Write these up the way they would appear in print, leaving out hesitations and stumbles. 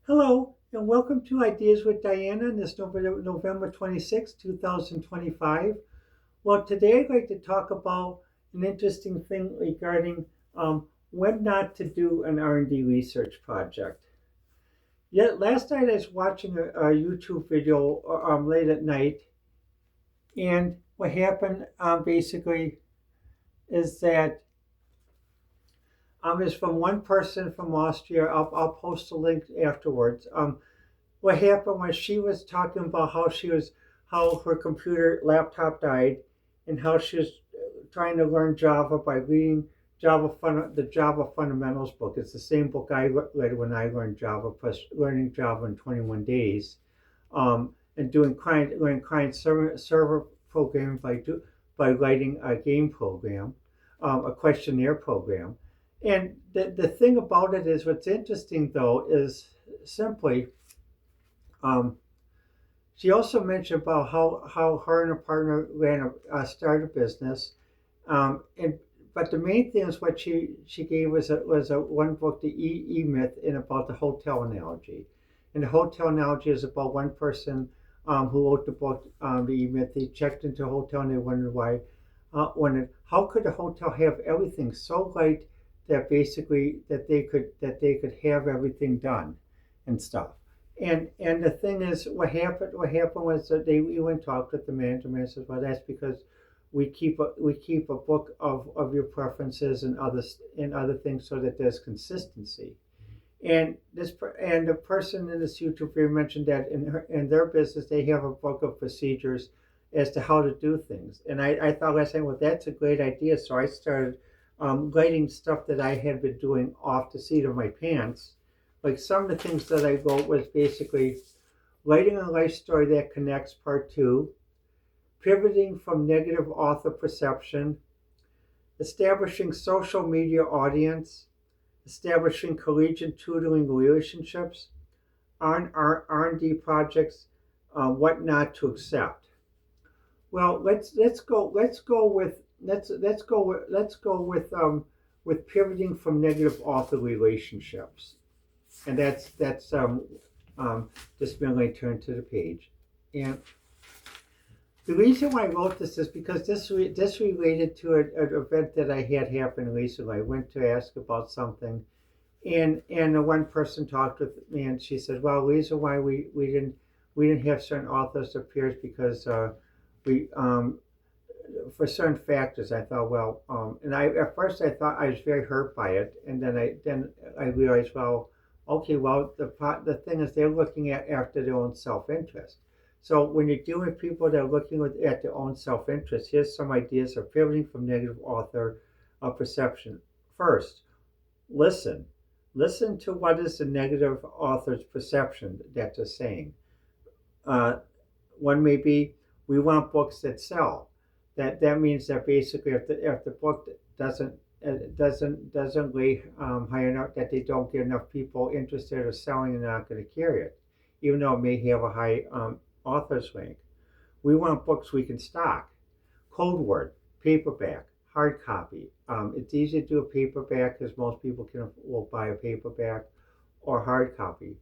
Hello, and welcome to Ideas with Diana on this November 26, 2025. Well, today I'd like to talk about an interesting thing regarding when not to do an R&D research project. Yet last night I was watching a YouTube video late at night, and what happened basically is that is from one person from Austria. I'll post a link afterwards. What happened was she was talking about how her computer laptop died and how she was trying to learn Java by reading the Java Fundamentals book. It's the same book I read when I learned Java, plus learning Java in 21 days, and learning client server programming by writing a game program, a questionnaire program. And the thing about it is, what's interesting though is simply um, she also mentioned about how her and her partner started a business, and but the main thing is what she gave was a one book, the E Myth, and about the hotel analogy, and the hotel analogy is about one person who wrote the book, the E Myth. They checked into a hotel and they wondered wondered how could a hotel have everything so light that basically that they could have everything done and stuff. And the thing is, what happened was that we went and talked with the manager. And says, well, that's because we keep a book of your preferences and other things so that there's consistency. And the person in this YouTube video mentioned that in their business they have a book of procedures as to how to do things. And I thought last time, well, that's a great idea. So I started writing stuff that I had been doing off the seat of my pants. Like some of the things that I wrote was basically writing a life story that connects, part two, pivoting from negative author perception, establishing social media audience, establishing collegiate tutoring relationships, R&D projects, what not to accept. Well, let's go with pivoting from negative author relationships, and just going to turn to the page. And the reason why I wrote this is because this related to an event that I had happen recently. I went to ask about something, and the one person talked with me, and she said, "Well, the reason why we didn't have certain authors appear is because we for certain factors." I thought, well, and I at first I thought I was very hurt by it, and then I realized, well, okay, well, the thing is they're looking at after their own self interest. So when you're dealing with people that are looking at their own self interest, here's some ideas of pivoting from negative author perception. First, listen. Listen to what is the negative author's perception that they're saying. Uh, One may be, we want books that sell. That means that basically if the book doesn't weigh high enough, that they don't get enough people interested or selling, and they're not going to carry it, even though it may have a high author's rank. We want books we can stock. Code word, paperback, hard copy. It's easy to do a paperback because most people will buy a paperback or hard copy.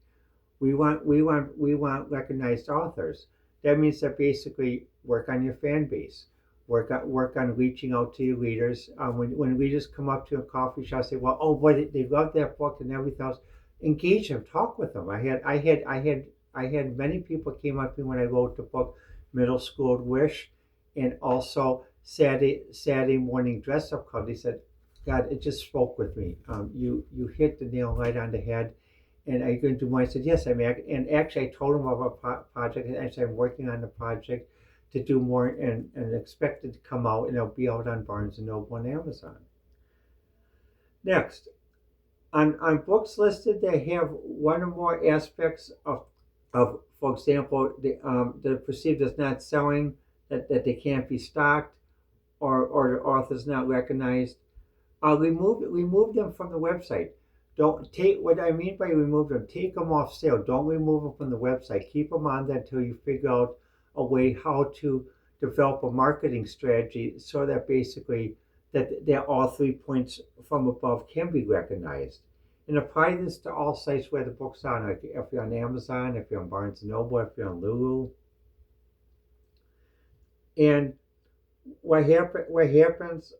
We want recognized authors. That means that basically work on your fan base. Work on reaching out to your readers. When readers come up to a coffee shop, say, "Well, oh boy, they love that book and everything else." Engage them, talk with them. I had many people came up to me when I wrote the book Middle School Wish, and also Saturday Morning Dress Up Club. They said, "God, it just spoke with me. You hit the nail right on the head." And are you going to do more? I said, yes, and actually I told him about a project, and actually I'm working on the project to do more, and expect it to come out, and it'll be out on Barnes and Noble and Amazon. Next, on books listed that have one or more aspects of for example, the perceived as not selling, that they can't be stocked, or the author's not recognized, remove them from the website. Don't take what I mean by remove them. Take them off sale. Don't remove them from the website. Keep them on there until you figure out a way how to develop a marketing strategy so that basically that all 3 points from above can be recognized. And apply this to all sites where the book's on, like if you're on Amazon, if you're on Barnes and Noble, if you're on Lulu. And what happens,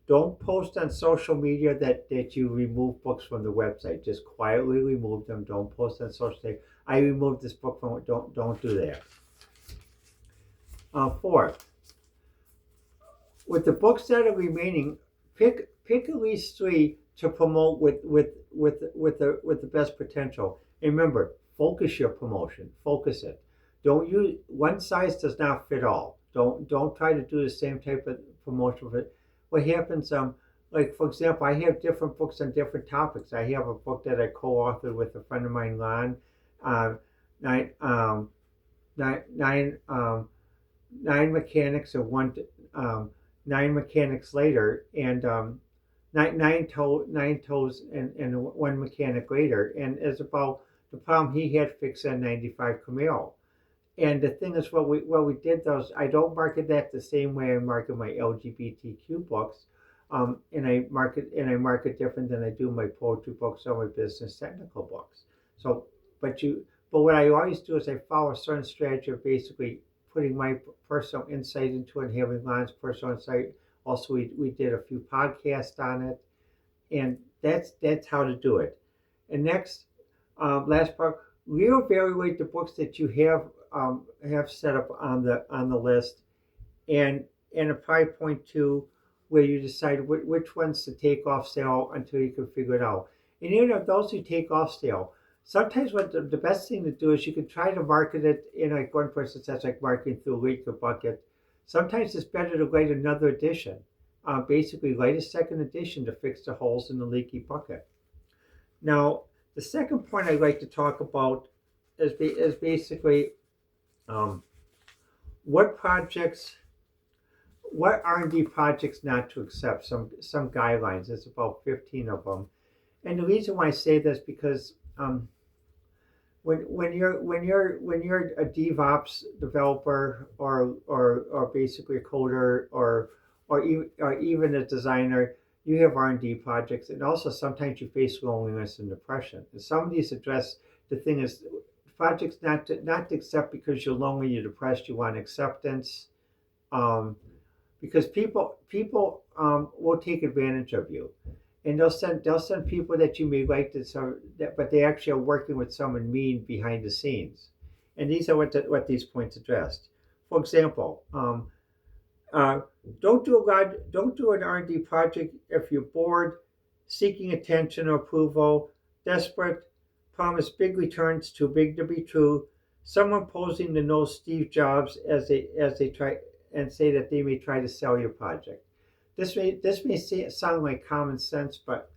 don't post on social media that you remove books from the website. Just quietly remove them. Don't post on social media. I removed this book from it. Don't do that. Fourth, with the books that are remaining, pick at least 3 to promote with the best potential. And remember, focus your promotion. Focus it. Don't use one size does not fit all. Don't try to do the same type of promotion. What happens? Like for example, I have different books on different topics. I have a book that I co-authored with a friend of mine, Lon. Nine nine nine mechanics of one. 9 mechanics later, and nine toes and 1 mechanic later, and it's about the problem he had fixed on 95 Camaro. And the thing is, what we did though is I don't market that the same way I market my LGBTQ books, and I market different than I do my poetry books or my business technical books. So, but what I always do is I follow a certain strategy of basically putting my personal insight into it and having Lon's personal insight. Also, we did a few podcasts on it, and that's how to do it. And next, last part, reevaluate the books that you have set up on the list, and apply point 2 where you decide which ones to take off sale until you can figure it out. And even if those who take off sale, sometimes what the best thing to do is you can try to market it in like one person says like marketing through Leak or Bucket. Sometimes it's better to write another edition. Basically write a second edition to fix the holes in the leaky bucket. Now, the second point I'd like to talk about is basically what R&D projects not to accept. Some guidelines. There's about 15 of them, and the reason why I say this because when you're a DevOps developer or basically a coder or even a designer, you have R&D projects, and also sometimes you face loneliness and depression. And some of these address the thing is projects not to accept because you're lonely, you're depressed, you want acceptance, because people will take advantage of you. And they'll send people that you may like but they actually are working with someone mean behind the scenes. And these are what these points addressed. For example, don't do an R&D project if you're bored, seeking attention or approval, desperate, promise big returns too big to be true, someone posing to know Steve Jobs as they try and say that they may try to sell your project. This may sound like common sense, but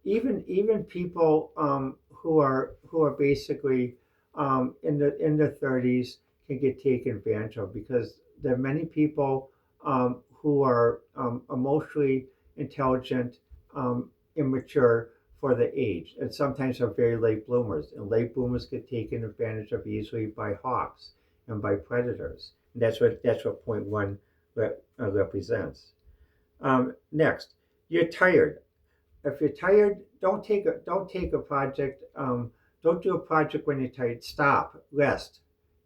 even people who are basically in their 30s can get taken advantage of, because there are many people who are emotionally intelligent, immature for the age, and sometimes are very late bloomers. And late bloomers get taken advantage of easily by hawks and by predators. And that's what point 1 represents. Next, you're tired. If you're tired, don't take a project. Don't do a project when you're tired. Stop. Rest.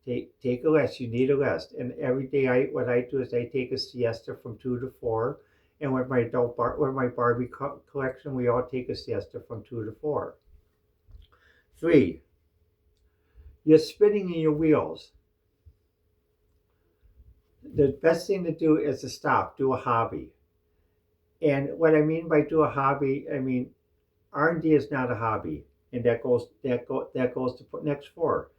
Take a rest. You need a rest. And every day, what I do is I take a siesta from 2 to 4. And with my Barbie collection, we all take a siesta from 2 to 4. 3, you're spinning in your wheels. The best thing to do is to stop. Do a hobby. And what I mean by do a hobby, I mean R&D is not a hobby, and that goes to next 4.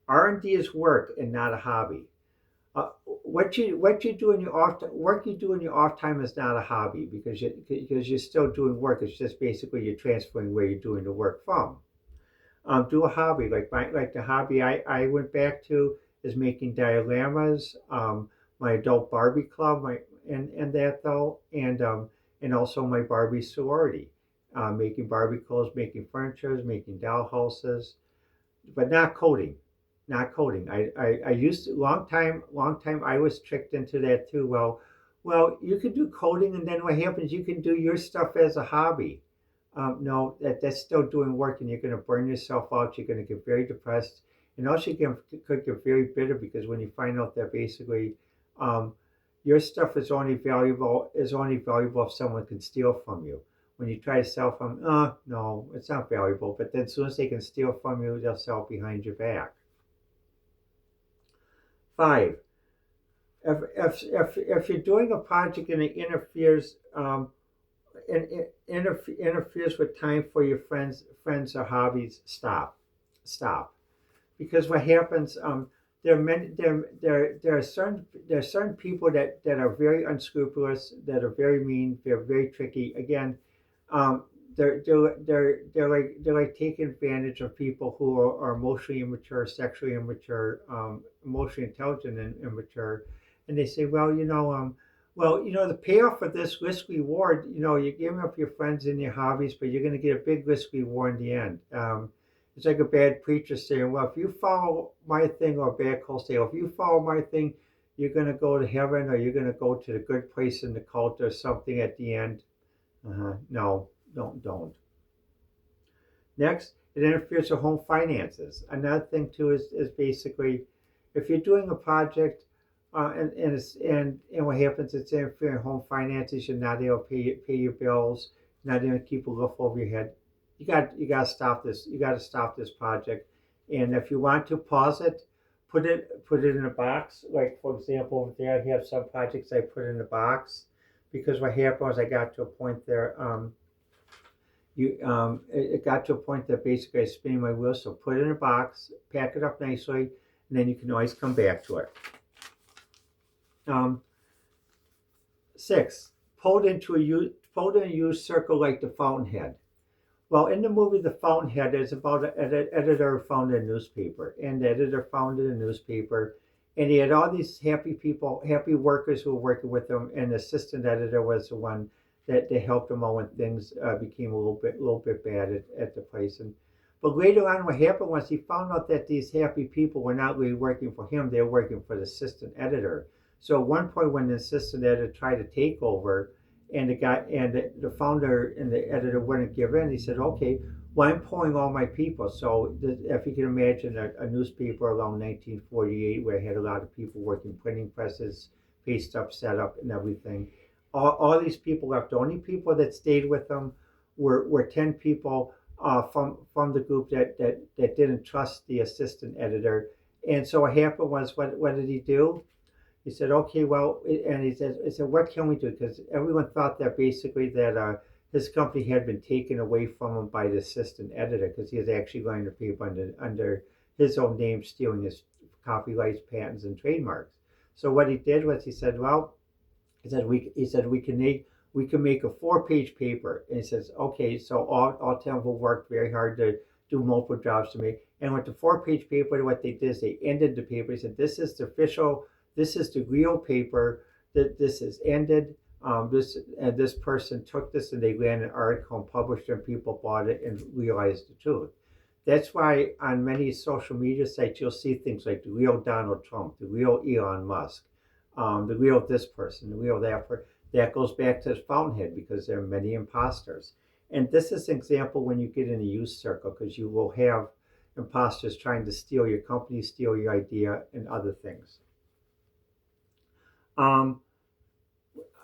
R&D is work and not a hobby. What you do in your off time is not a hobby, because you're still doing work. It's just basically you're transferring where you're doing the work from. Do a hobby like the hobby I went back to is making dioramas. My adult Barbie club, and that though, and also my Barbie sorority, making Barbie clothes, making furniture, making doll houses, but not coding. I used to, long time I was tricked into that too. Well, you can do coding, and then what happens? You can do your stuff as a hobby. No, that's still doing work, and you're going to burn yourself out. You're going to get very depressed, and also could get very bitter because when you find out that basically um, your stuff is only valuable if someone can steal from you. When you try to sell from, no, it's not valuable. But then as soon as they can steal from you, they'll sell behind your back. Five, if you're doing a project and it interferes with time for your friends or hobbies, stop. Because what happens, there are many there are certain people that are very unscrupulous, that are very mean, they're very tricky. Again, um, they're like taking advantage of people who are emotionally immature, sexually immature, emotionally intelligent and immature, and they say, the payoff for this risk reward, you're giving up your friends and your hobbies, but you're going to get a big risk reward in the end. It's like a bad preacher saying, well, if you follow my thing, or a bad cult saying, if you follow my thing, you're going to go to heaven, or you're going to go to the good place in the cult or something at the end. No, don't. Next, it interferes with home finances. Another thing too is basically, if you're doing a project, and what happens, it's interfering with home finances. You're not able to pay your bills, not able to keep a roof over your head. You got to stop this. You got to stop this project. And if you want to pause it, put it in a box. Like for example, over there, I have some projects I put in a box, because what happened was I got to a point there. It got to a point that basically I was spinning my wheels. So put it in a box, pack it up nicely, and then you can always come back to it. Um, Six, pulled in a used circle like the Fountainhead. Well, in the movie The Fountainhead, it's about an editor who founded a newspaper, and the editor founded a newspaper, and he had all these happy people, happy workers who were working with him, and the assistant editor was the one that they helped him out when things became a little bit bad at the place. But later on, what happened was he found out that these happy people were not really working for him; they were working for the assistant editor. So at one point, when the assistant editor tried to take over, and the founder and the editor wouldn't give in, he said, "Okay, well, I'm pulling all my people." So if you can imagine a newspaper around 1948 where it had a lot of people working printing presses, paste up, setup, and everything, all these people left. The only people that stayed with them were 10 people from the group that didn't trust the assistant editor. And so what happened was, what did he do? He said, "Okay, well," and he said, "What can we do?" Because everyone thought that basically that his company had been taken away from him by the assistant editor, because he was actually going to paper under his own name, stealing his copyrights, patents, and trademarks. So what he did was he said, "Well," he said we can make a 4-page paper." And he says, "Okay," so all 10 of them worked very hard to do multiple jobs to me. And with the 4-page paper, what they did is they ended the paper. He said, "This is the official. This is the real paper. That this is ended. This person took this and they ran an article and published it, and people bought it and realized the truth." That's why on many social media sites you'll see things like the real Donald Trump, the real Elon Musk, the real this person, the real that person. That goes back to the Fountainhead, because there are many imposters. And this is an example when you get in a youth circle, because you will have imposters trying to steal your company, steal your idea, and other things. Um,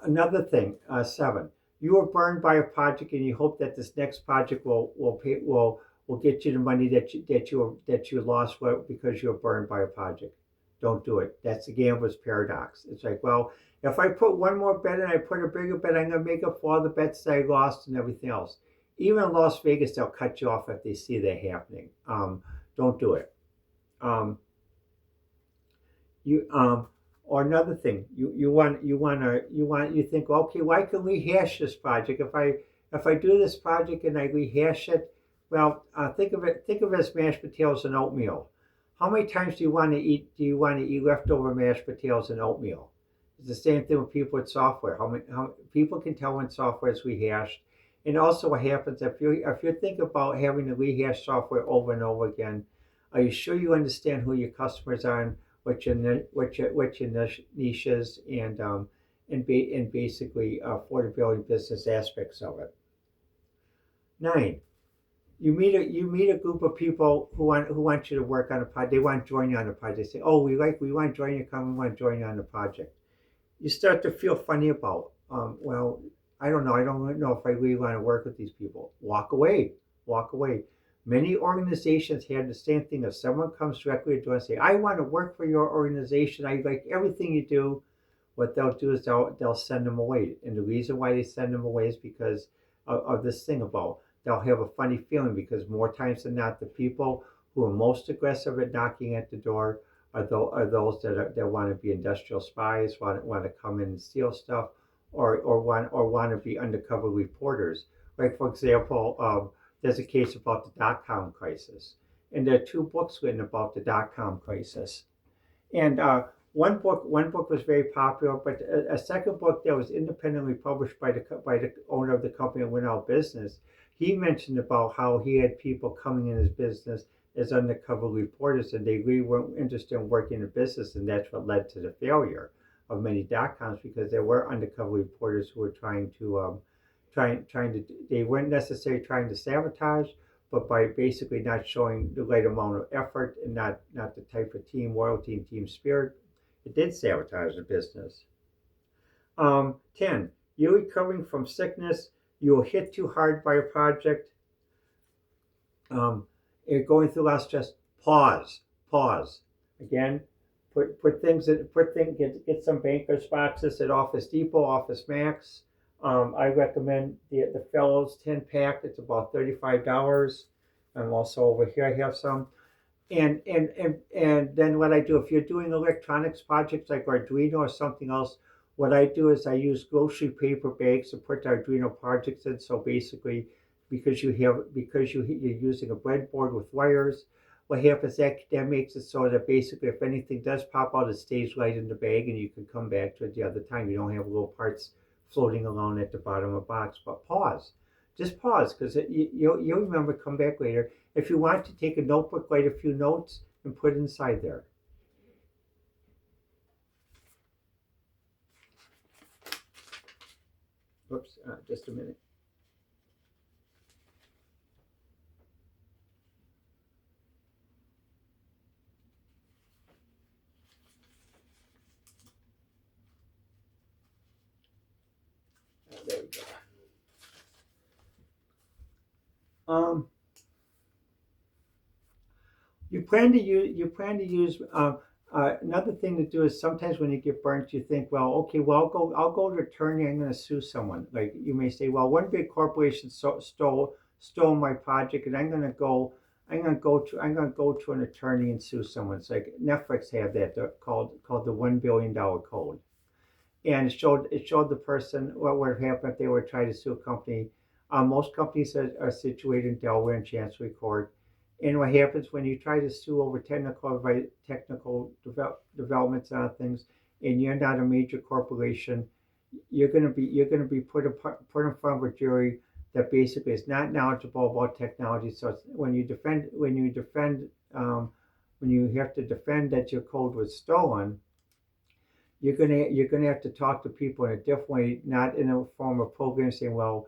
Another thing, 7. You were burned by a project, and you hope that this next project will get you the money that you lost because you were burned by a project. Don't do it. That's the gambler's paradox. It's like, well, if I put one more bet and I put a bigger bet, I'm gonna make up for all the bets that I lost and everything else. Even in Las Vegas, they'll cut you off if they see that happening. Don't do it. Um, you or another thing, you think, okay, well, I can rehash this project. If I do this project and I rehash it, well, think of it as mashed potatoes and oatmeal. How many times do you want to eat leftover mashed potatoes and oatmeal? It's the same thing with people with software. How people can tell when software is rehashed. And also, what happens if you think about having to rehash software over and over again, are you sure you understand who your customers are, and what your niche is, and basically affordability business aspects of it? 9, you meet a group of people who want you to work on a project. They want to join you on a project. They say, "Oh, we want to join you. Come, we want to join you on the project." You start to feel funny about. Well, I don't know. I don't know if I really want to work with these people. Walk away. Walk away. Many organizations have the same thing. If someone comes directly to us and say, "I want to work for your organization. I like everything you do," what they'll do is they'll send them away. And the reason why they send them away is because of this thing about they'll have a funny feeling because more times than not, the people who are most aggressive at knocking at the door are those that want to be industrial spies, want to come in and steal stuff, or want to be undercover reporters. Like for example, there's a case about the dot-com crisis, and there are 2 books written about the dot-com crisis. And one book was very popular, but a second book that was independently published by the owner of the company and went out of business. He mentioned about how he had people coming in his business as undercover reporters, and they really weren't interested in working in business, and that's what led to the failure of many dot coms because there were undercover reporters who were trying to they weren't necessarily trying to sabotage, but by basically not showing the right amount of effort and not the type of team loyalty and team spirit, it did sabotage the business. 10. You're recovering from sickness. You were hit too hard by a project. You're going through a lot of stress. Pause. Pause. Again, get some bankers boxes at Office Depot, Office Max. I recommend the Fellows 10 pack. It's about $35. I'm also over here. I have some. And then what I do if you're doing electronics projects like Arduino or something else, what I do is I use grocery paper bags to put the Arduino projects in. So basically, you're using a breadboard with wires, what happens that makes it so that basically if anything does pop out, it stays right in the bag and you can come back to it the other time. You don't have little parts floating around at the bottom of the box. But pause. Just pause because you'll remember, come back later. If you want to take a notebook, write a few notes and put it inside there. Oops, just a minute. There we go. Um, you plan to use another thing to do is sometimes when you get burnt, you think, well, okay, well, I'll go to attorney. I'm going to sue someone. Like you may say, well, one big corporation stole my project, and I'm going to go to an attorney and sue someone. It's like Netflix had that called the $1 billion code, and it showed the person what would happen if they were trying to sue a company. Most companies are situated in Delaware and Chancery Court. And what happens when you try to sue over technical developments on things, and you're not a major corporation, you're going to be put in front of a jury that basically is not knowledgeable about technology. So when you have to defend that your code was stolen, you're gonna have to talk to people in a different way, not in a form of program saying, well,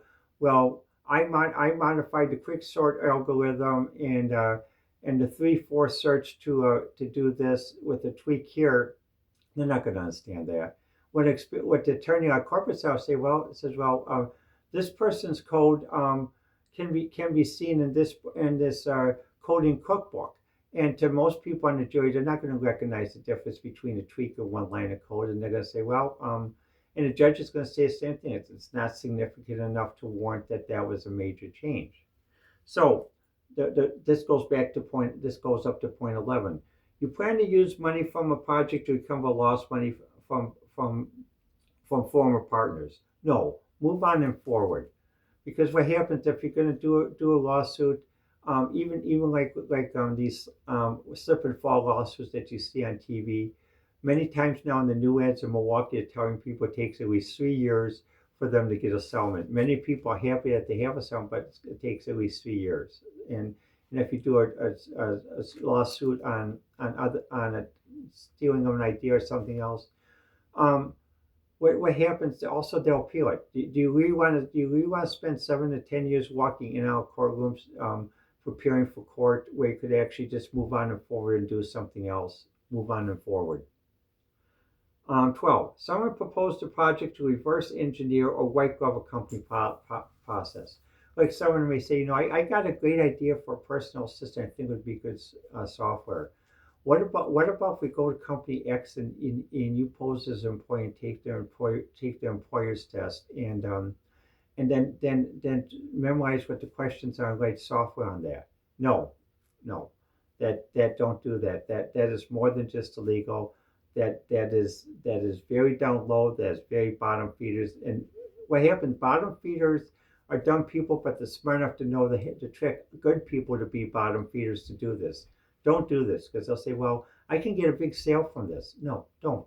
I modified the quick sort algorithm and the 3-4 search to do this with a tweak here. They're not going to understand that. What the attorney on corporate side say, well, it says, well, this person's code can be seen in this coding cookbook. And to most people on the jury, they're not going to recognize the difference between a tweak of one line of code, and they're going to say, well, and the judge is going to say the same thing. It's not significant enough to warrant that was a major change. So this goes back to point. This goes up to point 11. You plan to use money from a project to recover lost money from former partners. No, move on and forward. Because what happens if you're going to do a lawsuit, even like these slip and fall lawsuits that you see on TV, many times now in the new ads in Milwaukee, are telling people it takes at least 3 years for them to get a settlement. Many people are happy that they have a settlement, but it takes at least 3 years. And if you do a lawsuit on a stealing of an idea or something else, um, what happens? Also, they'll appeal it. Do you really want to? Do you really want to spend 7 to 10 years walking in and out of courtrooms, preparing for court, where you could actually just move on and forward and do something else, move on and forward? 12. Someone proposed a project to reverse engineer or white glove a company process. Like someone may say, I got a great idea for a personal assistant. I think would be good software. What about if we go to company X and you pose as an employee and take their employer's test and then memorize what the questions are and write software on that? No, no, that don't do that. That is more than just illegal. That is very down low. That is very bottom feeders. And what happens? Bottom feeders are dumb people, but they're smart enough to know the trick. Good people to be bottom feeders to do this. Don't do this because they'll say, "Well, I can get a big sale from this." No, don't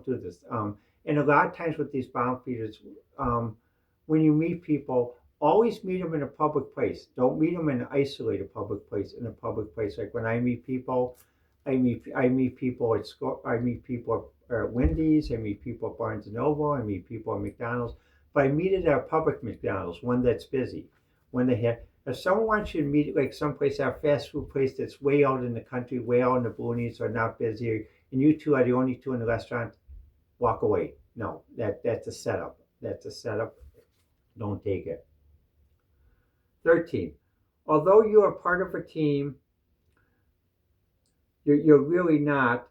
do this. And a lot of times with these bottom feeders, when you meet people, always meet them in a public place. Don't meet them in an isolated public place. In a public place, like when I meet people, I meet people at I meet people at Wendy's. I meet people at Barnes and Noble. I meet people at McDonald's. But I meet it at a public McDonald's, one that's busy. When they have, if someone wants you to meet like someplace, a fast food place that's way out in the country, way out in the boonies, or not busy, and you two are the only two in the restaurant, walk away. No, that's a setup. That's a setup. Don't take it. 13. Although you are part of a team, you're really not.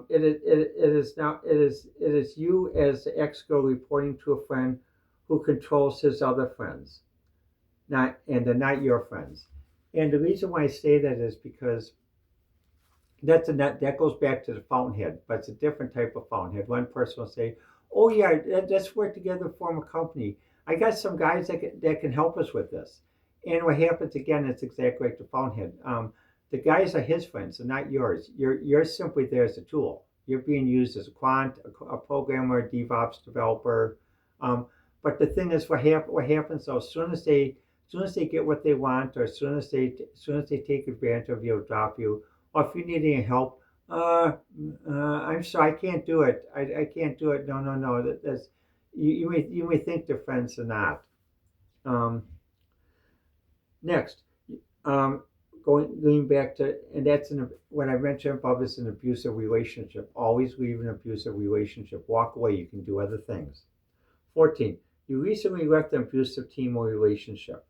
It is you as the ex-girl reporting to a friend who controls his other friends, they're not your friends. And the reason why I say that is because that goes back to the fountainhead, but it's a different type of fountainhead. One person will say, "Oh yeah, let's work together, form a company. I got some guys that can help us with this." And what happens again? It's exactly like the fountainhead. The guys are his friends, they're not yours. You're simply there as a tool. You're being used as a quant, a programmer, a DevOps developer. But the thing is, what happens though? As soon as they get what they want, or as soon as they take advantage of you, drop you. Or if you need any help, I'm sorry, I can't do it. I can't do it. No, no, no. That's you may think they're friends or not. Um, Next, um, going back to, and that's what I mentioned above is an abusive relationship. Always leave an abusive relationship. Walk away. You can do other things. 14. You recently left an abusive team or relationship.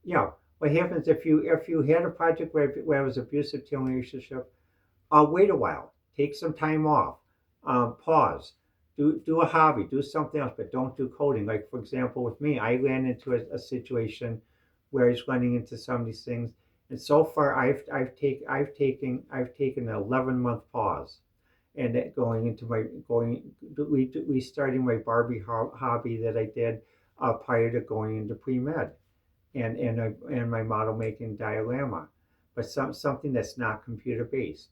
Yeah. What happens if you had a project where it was abusive team relationship? Wait a while. Take some time off. Pause. Do a hobby. Do something else, but don't do coding. Like for example, with me, I ran into a situation where I was running into some of these things, and so far I've taken an 11-month pause, and that going into my restarting my Barbie hobby that I did prior to going into pre-med and my model making diorama, but something that's not computer based.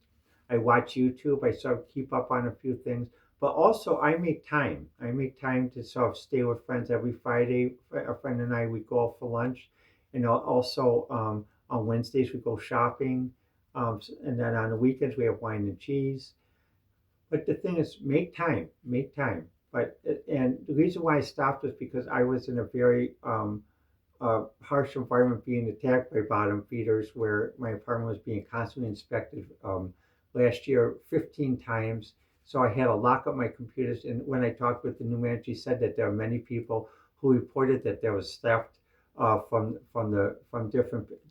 I watch YouTube. I sort of keep up on a few things, but also I make time. I make time to sort of stay with friends every Friday. A friend and I we go out for lunch, and also on Wednesdays we go shopping, and then on the weekends we have wine and cheese. But the thing is, make time. But and the reason why I stopped was because I was in a very harsh environment, being attacked by bottom feeders, where my apartment was being constantly inspected last year 15 times. So I had to lock up my computers. And when I talked with the new manager, he said that there are many people who reported that there was theft from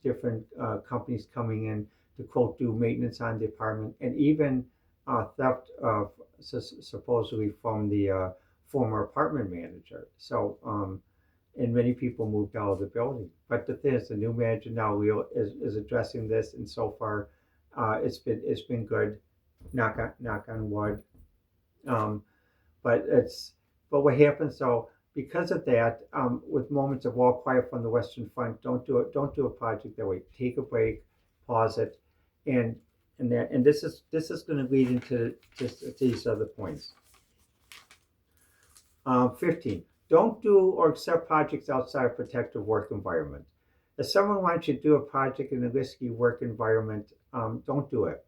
different companies coming in to quote do maintenance on the apartment, and even theft supposedly from the former apartment manager. So and many people moved out of the building. But the thing is, the new manager now is addressing this, and so far it's been good. Knock on wood. Um, but what happens though, because of that, with moments of all quiet from the Western Front, don't do it. Don't do a project that way. Take a break, pause it, and this is going to lead into just these other points. 15. Don't do or accept projects outside a protective work environment. If someone wants you to do a project in a risky work environment, don't do it.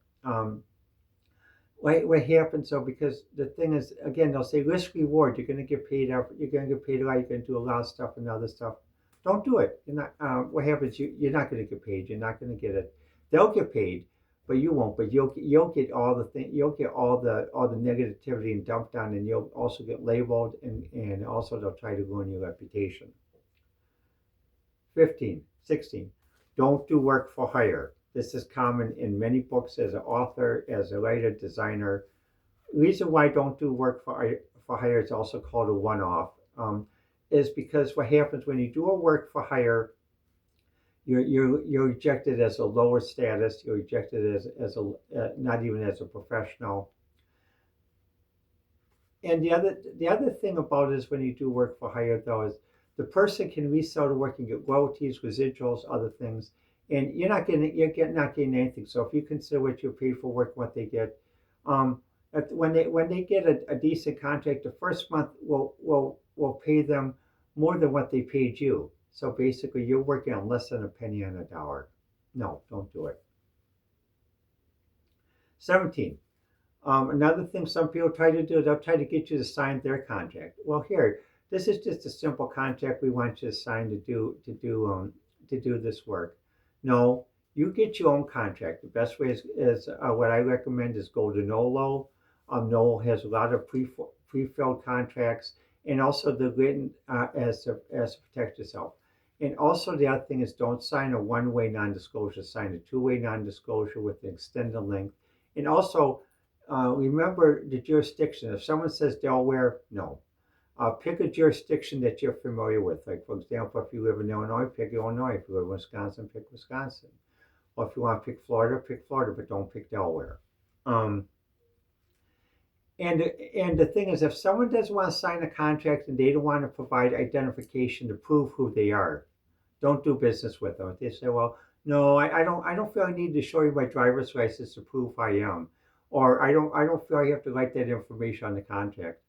what happens though, because the thing is, again, they'll say risk reward. You're going to get paid out. You're going to get paid a lot. You're going to do a lot of stuff and other stuff. Don't do it. You're not. What happens? You're not going to get paid. You're not going to get it. They'll get paid, but you won't. But you'll get all the thing. You'll get all the negativity and dumped on, and you'll also get labeled, and also they'll try to ruin your reputation. 15, 16. Don't do work for hire. This is common in many books as an author, as a writer, designer. Reason why I don't do work for hire is also called a one-off. Is because what happens when you do a work for hire, you're rejected as a lower status. You're rejected as a not even as a professional. And the other thing about it is when you do work for hire though is the person can resell the work and get royalties, residuals, other things, and not getting anything. So if you consider what you're paid for work, what they get, um, when they get a decent contract, the first month will pay them more than what they paid you. So basically, you're working on less than a penny on a dollar. No, don't do it. 17. Another thing some people try to do, they'll try to get you to sign their contract. Well, here, this is just a simple contract we want you to sign to do this work. No, you get your own contract. The best way is what I recommend is go to Nolo. Nolo has a lot of pre-filled contracts, and also the written as to protect yourself. And also the other thing is don't sign a one-way non-disclosure. Sign a two-way non-disclosure with an extended length. And also remember the jurisdiction. If someone says Delaware, no. Pick a jurisdiction that you're familiar with. Like, for example, if you live in Illinois, pick Illinois. If you live in Wisconsin, pick Wisconsin. Or if you want to pick Florida, but don't pick Delaware. Um, and the thing is, if someone doesn't want to sign a contract and they don't want to provide identification to prove who they are, don't do business with them. If they say, well, no, I don't feel I need to show you my driver's license to prove I am, or I don't feel I have to write that information on the contract.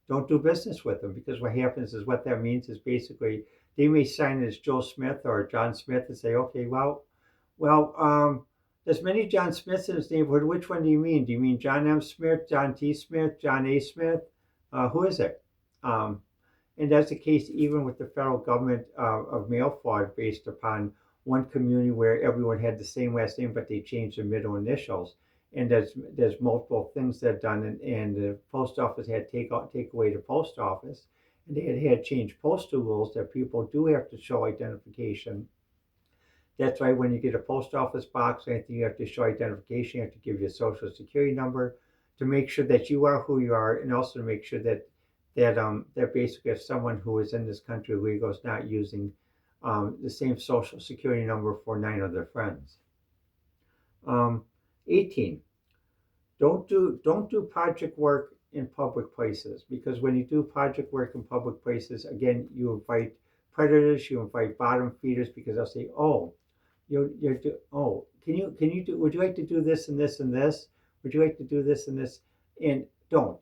Don't do business with them, because what happens is what that means is basically they may sign it as Joe Smith or John Smith and say, okay, there's many John Smiths in this neighborhood. Which one do you mean? Do you mean John M. Smith, John T. Smith, John A. Smith? Who is it? Um, and that's the case even with the federal government of mail fraud based upon one community where everyone had the same last name, but they changed their middle initials. And there's multiple things that are done, and the post office had take away the post office, and they had changed postal rules that people do have to show identification. That's why when you get a post office box, anything you have to show identification, you have to give your social security number to make sure that you are who you are, and also to make sure that basically if someone who is in this country legal is not using the same social security number for 9 other friends. 18. Don't do project work in public places, because when you do project work in public places, again, you invite predators, you invite bottom feeders, because they'll say, oh, can you do, would you like to do this and this and this? Would you like to do this and this? And don't.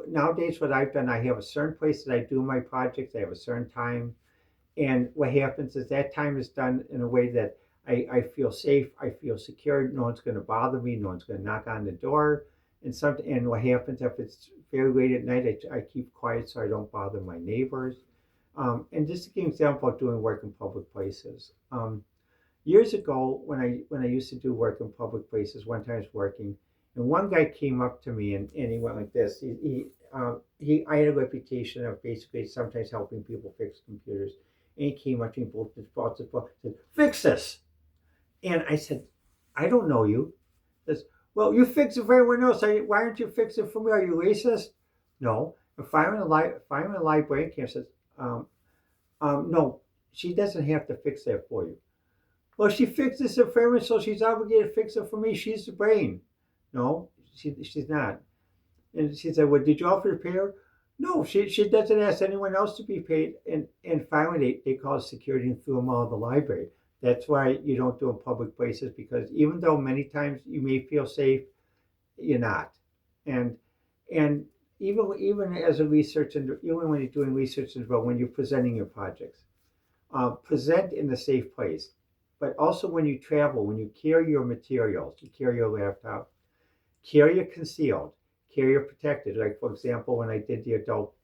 Nowadays what I've done, I have a certain place that I do my projects. I have a certain time, and what happens is that time is done in a way that I feel safe, I feel secure. No one's going to bother me. No one's going to knock on the door. And what happens if it's very late at night? I keep quiet so I don't bother my neighbors. And just to give an example of doing work in public places. Years ago, when I used to do work in public places, one time I was working, and one guy came up to me and he went like this. I had a reputation of basically sometimes helping people fix computers. And he came up to me, said, "Fix this." And I said, "I don't know you." He says, "Well, you fix it for everyone else. Why aren't you fixing it for me? Are you racist?" No. If I'm in a librarian camp, says, no, she doesn't have to fix that for you. Well, she fixes it for everyone, so she's obligated to fix it for me. She's the brain. No, she's not. And she said, well, did you offer to pay her? No, she doesn't ask anyone else to be paid. And finally, they called security and threw them out of the library. That's why you don't do it in public places, because even though many times you may feel safe, you're not. And and even as a research, and even when you're doing research as well, when you're presenting your projects, present in a safe place. But also when you travel, when you carry your materials, you carry your laptop, carry it concealed, carry it protected. Like, for example, when I did the adult